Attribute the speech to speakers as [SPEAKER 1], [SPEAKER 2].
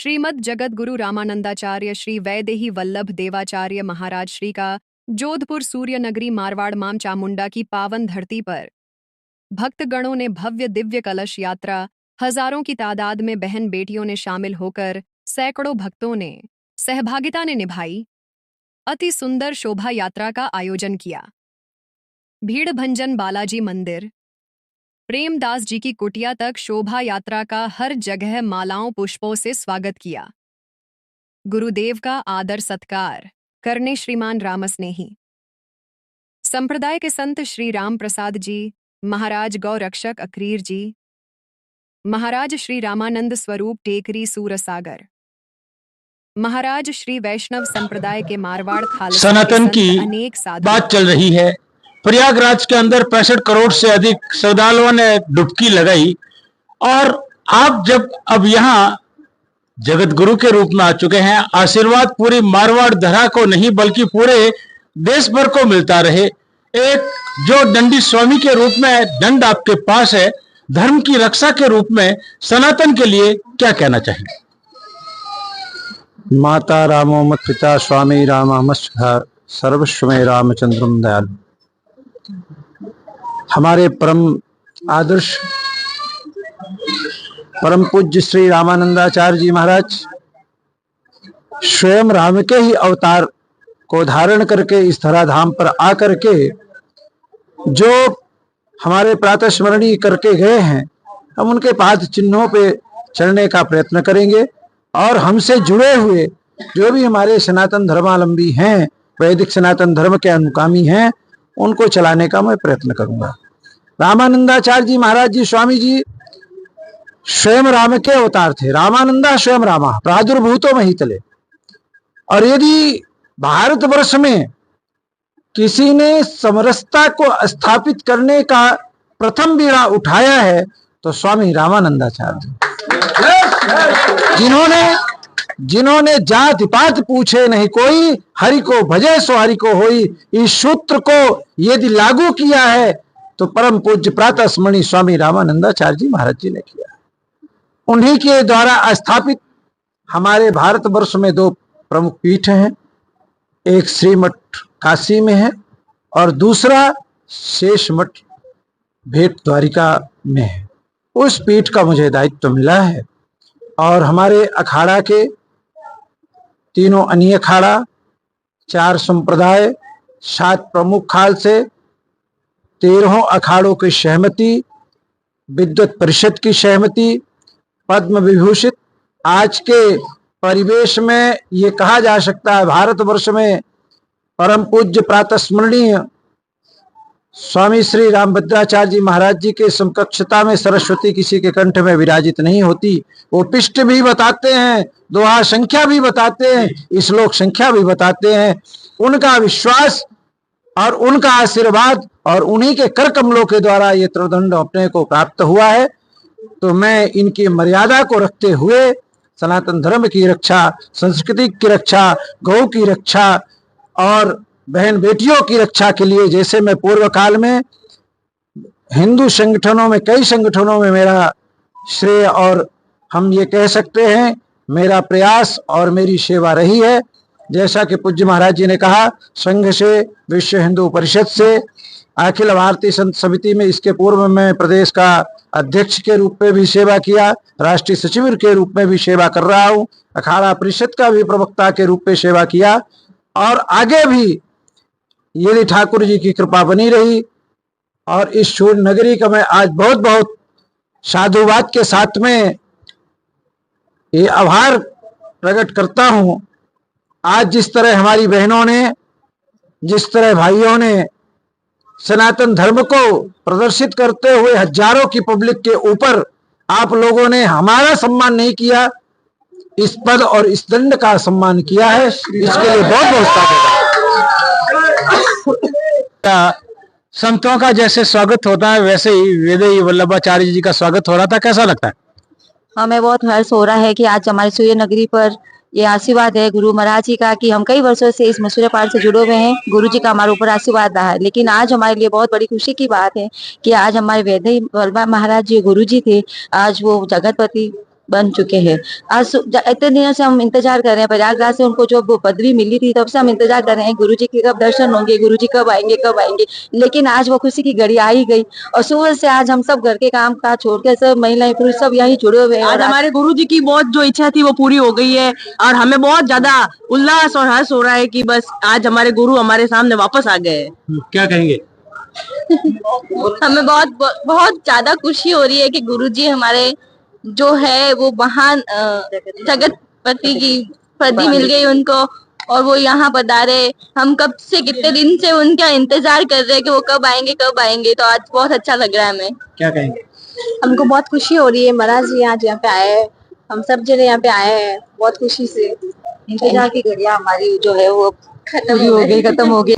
[SPEAKER 1] श्रीमद् जगत गुरु रामानंदाचार्य श्री वैदेही वल्लभ देवाचार्य महाराज श्री का जोधपुर सूर्य नगरी मारवाड़ मां चामुंडा की पावन धरती पर भक्तगणों ने भव्य दिव्य कलश यात्रा, हजारों की तादाद में बहन बेटियों ने शामिल होकर सैकड़ों भक्तों ने सहभागिता ने निभाई अति सुंदर शोभा यात्रा का आयोजन किया। भीड़ भंजन बालाजी मंदिर, प्रेमदास जी की कुटिया तक शोभा यात्रा का हर जगह मालाओं पुष्पों से स्वागत किया। गुरुदेव का आदर सत्कार करने श्रीमान रामस्नेही संप्रदाय के संत श्री राम प्रसाद जी, महाराज गौ रक्षक अक्रीर जी, महाराज श्री रामानंद स्वरूप टेकरी सूरसागर, महाराज श्री वैष्णव संप्रदाय के मारवाड़ खालसा
[SPEAKER 2] सनातन की
[SPEAKER 1] अनेक साधु
[SPEAKER 2] बात चल रही है। प्रयागराज के अंदर 65 करोड़ से अधिक श्रद्धालुओं ने डुबकी लगाई और आप जब अब यहाँ जगत गुरु के रूप में आ चुके हैं, आशीर्वाद पूरी मारवाड़ धरा को नहीं बल्कि पूरे देश भर को मिलता रहे। एक जो दंडी स्वामी के रूप में दंड आपके पास है, धर्म की रक्षा के रूप में सनातन के लिए क्या कहना चाहिए?
[SPEAKER 3] माता रामो मत पिता स्वामी रामामस्कार सर्वस्वमय रामचंद्रम दयाल। हमारे परम आदर्श परम पूज्य श्री रामानंदाचार्य जी महाराज स्वयं राम के ही अवतार को धारण करके इस धराधाम पर आकर के जो हमारे प्रातः स्मरणीय करके गए हैं, हम उनके पाद चिन्हों पे चलने का प्रयत्न करेंगे और हमसे जुड़े हुए जो भी हमारे सनातन धर्मावलंबी हैं, वैदिक सनातन धर्म के अनुगामी हैं, उनको चलाने का मैं प्रयत्न करूंगा। रामानंदाचार्य जी महाराज जी स्वामी जी स्वयं राम के अवतार थे। रामानंदा स्वयं रामा प्रादुर्भूतो महितले। और यदि भारतवर्ष में किसी ने समरसता को स्थापित करने का प्रथम बीड़ा उठाया है तो स्वामी रामानंदाचार्य, जिन्होंने जाति पात पूछे नहीं कोई, हरि को भजे सो हरि को होई, इस सूत्र को यदि लागू किया है तो परम पूज्य प्रातः स्मरणीय स्वामी रामानंदाचार्य जी महाराज जी ने किया। उन्हीं के द्वारा स्थापित हमारे भारतवर्ष में दो प्रमुख पीठ हैं, एक श्रीमठ काशी में है और दूसरा शेष मठ भेट द्वारिका में है। उस पीठ का मुझे दायित्व मिला है और हमारे अखाड़ा के तीनों अनीय अखाड़ा, 4 संप्रदाय, 7 प्रमुख खाल से 13 अखाड़ों की सहमति, विद्वत परिषद की सहमति, पद्म विभूषित। आज के परिवेश में ये कहा जा सकता है भारतवर्ष में परम पूज्य प्रातः स्मरणीय स्वामी श्री रामभद्राचार्य जी महाराज जी के समकक्षता में सरस्वती किसी के कंठ में विराजित नहीं होती। वो पिष्ट भी बताते हैं, दोहा संख्या भी बताते हैं, श्लोक संख्या भी बताते हैं। उनका विश्वास और उनका आशीर्वाद और उन्हीं के कर कमलों के द्वारा ये त्रिदंड अपने को प्राप्त हुआ है। तो मैं इनकी मर्यादा को रखते हुए सनातन धर्म की रक्षा, संस्कृति की रक्षा, गौ की रक्षा और बहन बेटियों की रक्षा के लिए, जैसे मैं पूर्व काल में हिंदू संगठनों में, कई संगठनों में मेरा श्रेय और हम ये कह सकते हैं मेरा प्रयास और मेरी सेवा रही है। जैसा कि पूज्य महाराज जी ने कहा, संघ से, विश्व हिंदू परिषद से, अखिल भारतीय संत समिति में इसके पूर्व में प्रदेश का अध्यक्ष के रूप में भी सेवा किया, राष्ट्रीय सचिव के रूप में भी सेवा कर रहा हूँ, अखाड़ा परिषद का भी प्रवक्ता के रूप में सेवा किया और आगे भी यदि ठाकुर जी की कृपा बनी रही और इस सूर्य नगरी का मैं आज बहुत बहुत साधुवाद के साथ में ये आभार प्रकट करता हूँ। आज जिस तरह हमारी बहनों ने, जिस तरह भाइयों ने सनातन धर्म को प्रदर्शित करते हुए हजारों की पब्लिक के ऊपर आप लोगों ने हमारा सम्मान नहीं किया, इस पद और इस दंड का सम्मान किया है, इसके लिए बहुत बहुत
[SPEAKER 2] क्या संतों का जैसे स्वागत होता है वैसे ही वैदेही वल्लभाचार्य जी का स्वागत हो रहा था, कैसा लगता है?
[SPEAKER 4] हमें बहुत हर्ष हो रहा है कि आज हमारे सूर्य नगरी पर ये आशीर्वाद है गुरु महाराज जी का कि हम कई वर्षों से इस मसूरे पाठ से जुड़े हुए हैं। गुरु जी का हमारे ऊपर आशीर्वाद रहा है, लेकिन आज हमारे लिए बहुत बड़ी खुशी की बात है कि आज हमारे वैदेही वल्लभ महाराज जी गुरु जी थे, आज वो जगतपति बन चुके हैं। इतने दिनों से हम इंतजार कर रहे हैं, प्रयागराज से उनको जो वो पदवी मिली थी तब से हम इंतजार कर रहे हैं, गुरुजी के कब दर्शन होंगे, गुरुजी कब आएंगे। लेकिन आज वो खुशी की घड़ी आ ही गई और सुबह से आज हम सब घर के काम काज छोड़ के सब महिलाएं पुरुष सब यहीं जुड़े हुए हैं।
[SPEAKER 5] आज हमारे गुरुजी की बहुत जो इच्छा थी वो पूरी हो गई है और हमें बहुत ज्यादा उल्लास और हर्ष हो रहा है कि बस आज हमारे गुरु हमारे सामने वापस आ गए हैं।
[SPEAKER 2] क्या कहेंगे?
[SPEAKER 6] हमें बहुत बहुत ज्यादा खुशी हो रही है कि गुरुजी हमारे जो है वो महान जगतपति की पदवी मिल गई उनको और वो यहाँ पधारे। हम कब से कितने दिन से उनका इंतजार कर रहे हैं कि वो कब आएंगे, तो आज बहुत अच्छा लग रहा है हमें।
[SPEAKER 2] क्या कहेंगे?
[SPEAKER 6] हमको बहुत खुशी हो रही है, महाराज जी आज यहाँ पे आए हैं, हम सब जने यहाँ पे आए हैं बहुत खुशी से।
[SPEAKER 4] इंतजार की घड़ियां हमारी जो है वो खत्म हो गई।